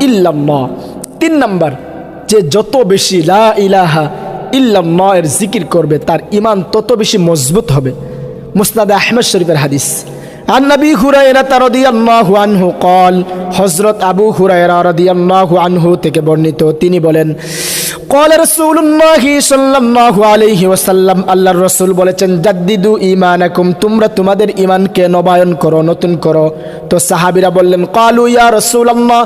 ইল্লাল্লাহ। 3 নাম্বার, যে যত বেশি লা ইলাহা ইল্লাল্লাহ এর জিকির করবে তার ঈমান তত বেশি মজবুত হবে। মুসনাদ আহমদ শরীফের হাদিস। عن أبي هريرة رضي الله عنه قال হযরত আবু হুরায়রা রাদিয়াল্লাহু আনহু থেকে বর্ণিত, তিনি বলেন قال رسول الله صلى الله عليه وسلم, আল্লাহর রাসূল বলেছেন, জাদ্দিদু ঈমানাকুম, তোমরা তোমাদের ঈমানকে নবায়ন করো, নতুন করো। তো সাহাবীরা বললেন, ক্বালু ইয়া রাসূলুল্লাহ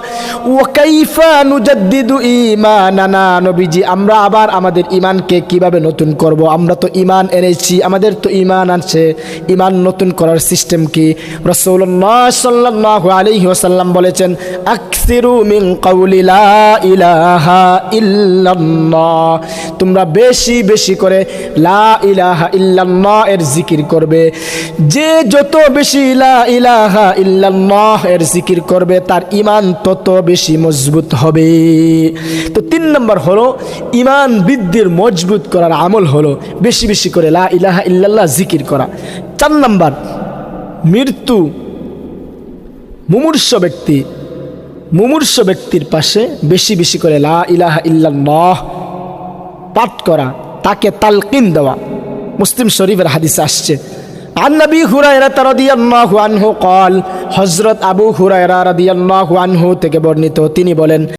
ওয়া কাইফা নুজাদ্দিদু ঈমানানা, নবীজি আমরা আবার আমাদের ঈমানকে কিভাবে নতুন করব? আমরা তো ঈমান এনেছি, আমাদের তো ঈমান আছে, ঈমান নতুন করার সিস্টেম কি? রাসূলুল্লাহ সাল্লাল্লাহু আলাইহি ওয়াসাল্লাম বলেছেন, আকসিরু মিন কাউলি লা ইলাহা ইল্লাল্লাহ, তোমরা বেশি বেশি করে লা ইলাহা ইল্লাল্লাহ এর জিকির করবে। যে যত বেশি লা ইলাহা ইল্লাল্লাহ এর জিকির করবে তার ঈমান তত বেশি মজবুত হবে। তো 3 নম্বর হলো ঈমান বৃদ্ধির মজবুত করার আমল হলো বেশি বেশি করে লা ইলাহা ইল্লাল্লাহ জিকির করা। 4 নম্বর, মৃত্যু মুমূর্ষ ব্যক্তির পাশে বেশি বেশি করে লা ইলাহা ইল্লাল্লাহ পাঠ করা, তাকে তালকিন দেওয়া। মুসলিম শরীফের হাদিসে আসছে, عن أبي هريرة رضي الله عنه قال, হযরত আবু হুরায়রা রাদিয়াল্লাহু আনহু থেকে বর্ণিত, তিনি বলেন,